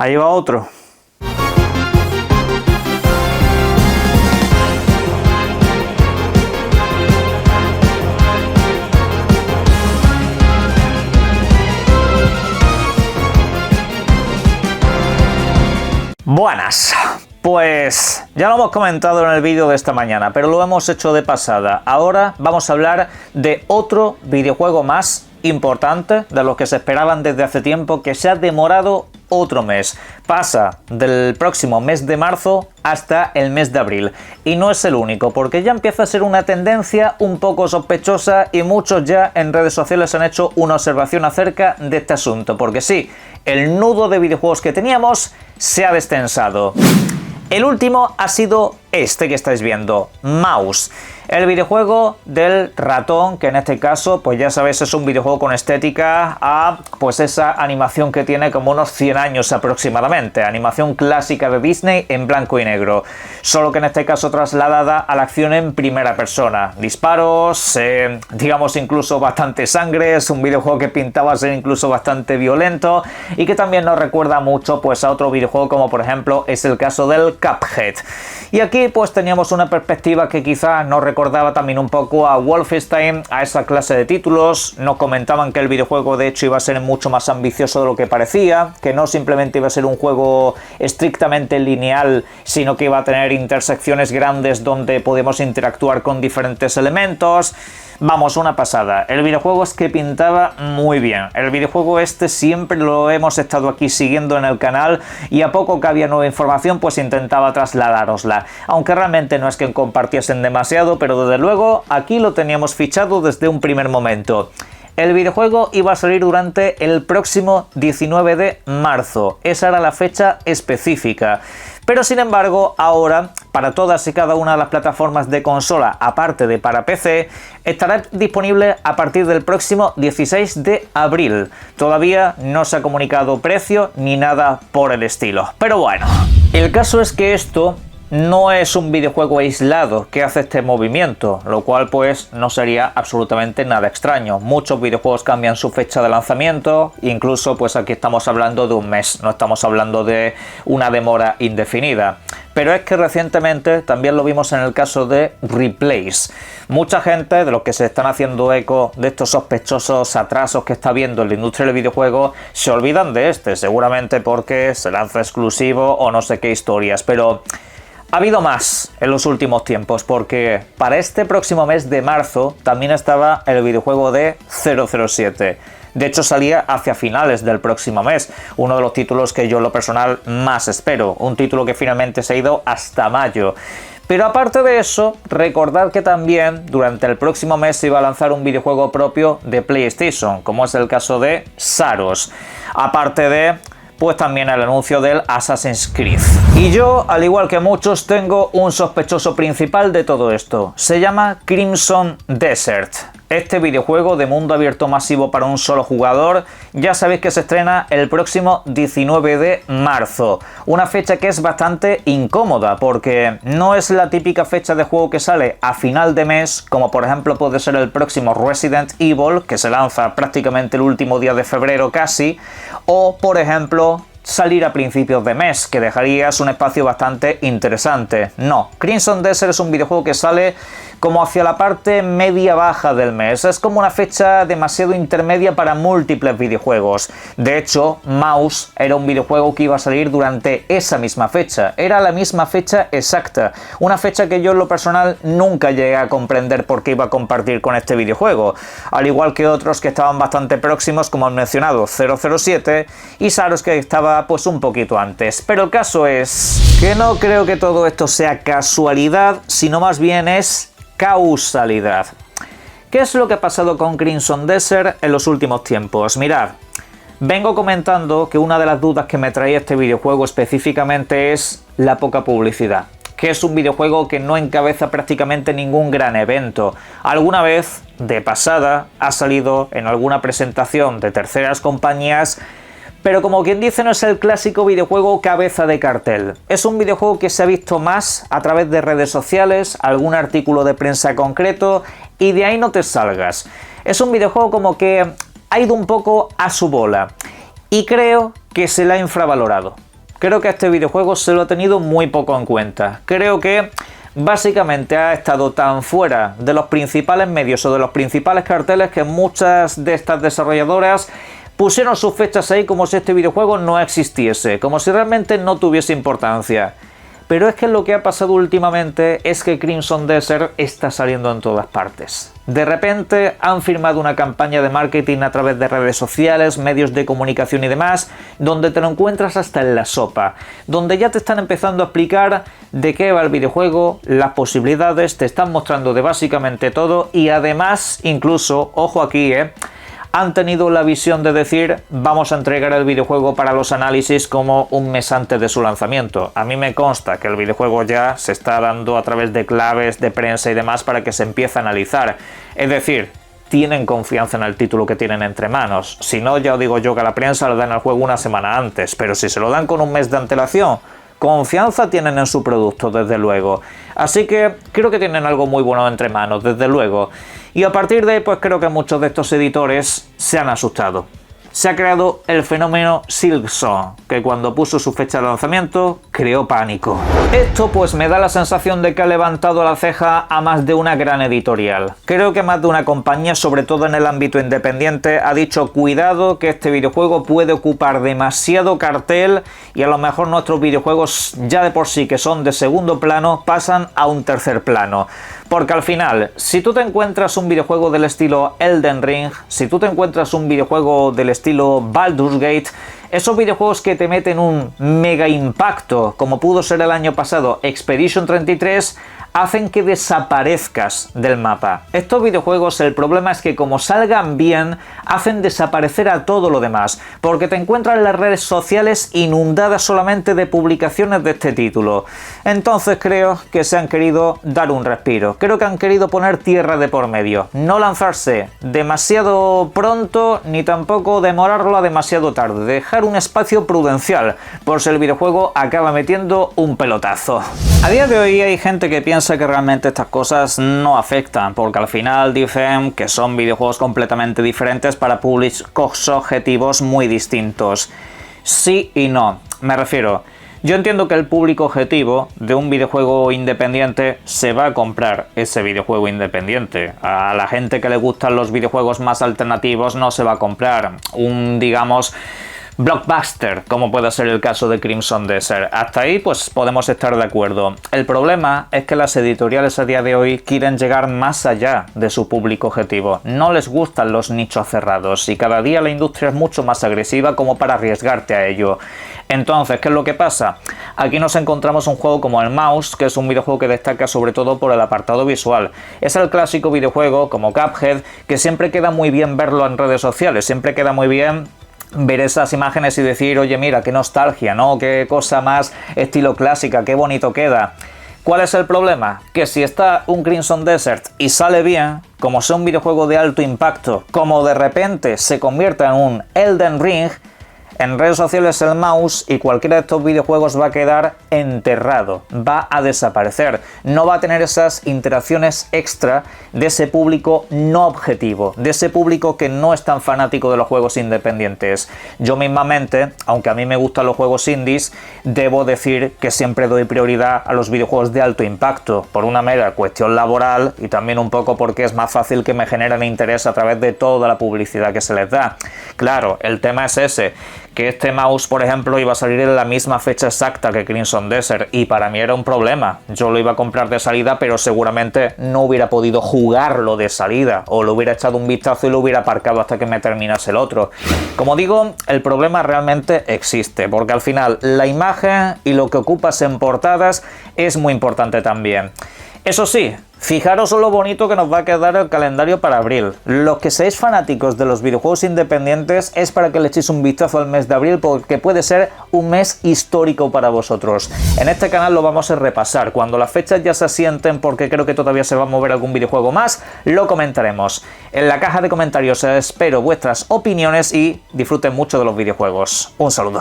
ahí va otro. Buenas, pues ya lo hemos comentado en el vídeo de esta mañana, pero lo hemos hecho de pasada. Ahora vamos a hablar de otro videojuego más importante, de los que se esperaban desde hace tiempo, que se ha demorado otro mes. Pasa del próximo mes de marzo hasta el mes de abril. Y no es el único, porque ya empieza a ser una tendencia un poco sospechosa y muchos ya en redes sociales han hecho una observación acerca de este asunto. Porque sí, el nudo de videojuegos que teníamos se ha destensado. El último ha sido este que estáis viendo, Maus. El videojuego del ratón, que en este caso, pues ya sabéis, es un videojuego con estética a pues esa animación que tiene como unos 100 años aproximadamente. Animación clásica de Disney en blanco y negro. Solo que en este caso trasladada a la acción en primera persona. Disparos, digamos incluso bastante sangre. Es un videojuego que pintaba ser incluso bastante violento y que también nos recuerda mucho pues a otro videojuego como por ejemplo es el caso del Cuphead. Y aquí pues teníamos una perspectiva que quizás nos recordaba también un poco a Wolfenstein, a esa clase de títulos. Nos comentaban que el videojuego de hecho iba a ser mucho más ambicioso de lo que parecía, que no simplemente iba a ser un juego estrictamente lineal, sino que iba a tener intersecciones grandes donde podemos interactuar con diferentes elementos. Vamos, una pasada. El videojuego es que pintaba muy bien. El videojuego este siempre lo hemos estado aquí siguiendo en el canal y a poco que había nueva información pues intentaba trasladárosla. Aunque realmente no es que compartiesen demasiado, pero desde luego aquí lo teníamos fichado desde un primer momento. El videojuego iba a salir durante el próximo 19 de marzo. Esa era la fecha específica. Pero sin embargo, ahora, para todas y cada una de las plataformas de consola, aparte de para PC, estará disponible a partir del próximo 16 de abril. Todavía no se ha comunicado precio ni nada por el estilo. Pero bueno, el caso es que esto no es un videojuego aislado que hace este movimiento, lo cual pues no sería absolutamente nada extraño. Muchos videojuegos cambian su fecha de lanzamiento, incluso pues aquí estamos hablando de un mes, no estamos hablando de una demora indefinida. Pero es que recientemente también lo vimos en el caso de Replace. Mucha gente de los que se están haciendo eco de estos sospechosos atrasos que está habiendo en la industria del videojuego se olvidan de este, seguramente porque se lanza exclusivo o no sé qué historias, pero ha habido más en los últimos tiempos, porque para este próximo mes de marzo también estaba el videojuego de 007. De hecho salía hacia finales del próximo mes, uno de los títulos que yo en lo personal más espero, un título que finalmente se ha ido hasta mayo. Pero aparte de eso, recordad que también durante el próximo mes se iba a lanzar un videojuego propio de PlayStation, como es el caso de Saros. Aparte de pues también el anuncio del Assassin's Creed. Y yo, al igual que muchos, tengo un sospechoso principal de todo esto. Se llama Crimson Desert. Este videojuego de mundo abierto masivo para un solo jugador, ya sabéis que se estrena el próximo 19 de marzo. Una fecha que es bastante incómoda, porque no es la típica fecha de juego que sale a final de mes, como por ejemplo puede ser el próximo Resident Evil, que se lanza prácticamente el último día de febrero casi, o por ejemplo salir a principios de mes, que dejarías un espacio bastante interesante. No, Crimson Desert es un videojuego que sale como hacia la parte media-baja del mes. Es como una fecha demasiado intermedia para múltiples videojuegos. De hecho, Maus era un videojuego que iba a salir durante esa misma fecha. Era la misma fecha exacta. Una fecha que yo en lo personal nunca llegué a comprender por qué iba a compartir con este videojuego. Al igual que otros que estaban bastante próximos, como han mencionado 007 y Saros, que estaba pues un poquito antes. Pero el caso es que no creo que todo esto sea casualidad, sino más bien es causalidad. ¿Qué es lo que ha pasado con Crimson Desert en los últimos tiempos? Mirad, vengo comentando que una de las dudas que me traía este videojuego específicamente es la poca publicidad, que es un videojuego que no encabeza prácticamente ningún gran evento. Alguna vez, de pasada, ha salido en alguna presentación de terceras compañías, pero como quien dice no es el clásico videojuego cabeza de cartel. Es un videojuego que se ha visto más a través de redes sociales, algún artículo de prensa concreto, y de ahí no te salgas. Es un videojuego como que ha ido un poco a su bola, y creo que se le ha infravalorado. Creo que este videojuego se lo ha tenido muy poco en cuenta. Creo que básicamente ha estado tan fuera de los principales medios o de los principales carteles que muchas de estas desarrolladoras pusieron sus fechas ahí como si este videojuego no existiese, como si realmente no tuviese importancia. Pero es que lo que ha pasado últimamente es que Crimson Desert está saliendo en todas partes. De repente han firmado una campaña de marketing a través de redes sociales, medios de comunicación y demás, donde te lo encuentras hasta en la sopa, donde ya te están empezando a explicar de qué va el videojuego, las posibilidades, te están mostrando de básicamente todo y además, incluso, ojo aquí, han tenido la visión de decir vamos a entregar el videojuego para los análisis como un mes antes de su lanzamiento. A mí me consta que el videojuego ya se está dando a través de claves de prensa y demás para que se empiece a analizar. Es decir, tienen confianza en el título que tienen entre manos. Si no, ya os digo yo que a la prensa le dan el juego una semana antes, pero si se lo dan con un mes de antelación, confianza tienen en su producto, desde luego. Así que creo que tienen algo muy bueno entre manos, desde luego. Y a partir de ahí, pues creo que muchos de estos editores se han asustado. Se ha creado el fenómeno Silksong, que cuando puso su fecha de lanzamiento, creó pánico. Esto pues me da la sensación de que ha levantado la ceja a más de una gran editorial. Creo que más de una compañía, sobre todo en el ámbito independiente, ha dicho cuidado que este videojuego puede ocupar demasiado cartel y a lo mejor nuestros videojuegos ya de por sí que son de segundo plano pasan a un tercer plano. Porque al final, si tú te encuentras un videojuego del estilo Elden Ring, si tú te encuentras un videojuego del estilo Baldur's Gate, esos videojuegos que te meten un mega impacto, como pudo ser el año pasado Expedition 33, hacen que desaparezcas del mapa. Estos videojuegos, el problema es que como salgan bien, hacen desaparecer a todo lo demás, porque te encuentras en las redes sociales inundadas solamente de publicaciones de este título. Entonces creo que se han querido dar un respiro. Creo que han querido poner tierra de por medio. No lanzarse demasiado pronto, ni tampoco demorarlo demasiado tarde. Dejar un espacio prudencial, por si el videojuego acaba metiendo un pelotazo. A día de hoy hay gente que piensa que realmente estas cosas no afectan, porque al final dicen que son videojuegos completamente diferentes para públicos objetivos muy distintos. Sí y no. Me refiero, yo entiendo que el público objetivo de un videojuego independiente se va a comprar ese videojuego independiente. A la gente que le gustan los videojuegos más alternativos no se va a comprar un, digamos, blockbuster, como puede ser el caso de Crimson Desert. Hasta ahí pues podemos estar de acuerdo. El problema es que las editoriales a día de hoy quieren llegar más allá de su público objetivo. No les gustan los nichos cerrados y cada día la industria es mucho más agresiva como para arriesgarte a ello. Entonces, ¿qué es lo que pasa? Aquí nos encontramos un juego como el Mouse, que es un videojuego que destaca sobre todo por el apartado visual. Es el clásico videojuego como Cuphead, que siempre queda muy bien verlo en redes sociales, siempre queda muy bien ver esas imágenes y decir, oye mira, qué nostalgia, ¿no? Qué cosa más estilo clásica, qué bonito queda. ¿Cuál es el problema? Que si está un Crimson Desert y sale bien, como sea un videojuego de alto impacto, como de repente se convierta en un Elden Ring, en redes sociales el Mouse y cualquiera de estos videojuegos va a quedar enterrado, va a desaparecer, no va a tener esas interacciones extra de ese público no objetivo, de ese público que no es tan fanático de los juegos independientes. Yo mismamente, aunque a mí me gustan los juegos indies, debo decir que siempre doy prioridad a los videojuegos de alto impacto, por una mera cuestión laboral y también un poco porque es más fácil que me generen interés a través de toda la publicidad que se les da. Claro, el tema es ese, que este Mouse, por ejemplo, iba a salir en la misma fecha exacta que Crimson Desert y para mí era un problema. Yo lo iba a comprar de salida, pero seguramente no hubiera podido jugarlo de salida o lo hubiera echado un vistazo y lo hubiera aparcado hasta que me terminase el otro. Como digo, el problema realmente existe, porque al final la imagen y lo que ocupas en portadas es muy importante también. Eso sí, fijaros lo bonito que nos va a quedar el calendario para abril. Los que seáis fanáticos de los videojuegos independientes es para que le echéis un vistazo al mes de abril porque puede ser un mes histórico para vosotros. En este canal lo vamos a repasar. Cuando las fechas ya se asienten, porque creo que todavía se va a mover algún videojuego más, lo comentaremos. En la caja de comentarios espero vuestras opiniones y disfruten mucho de los videojuegos. Un saludo.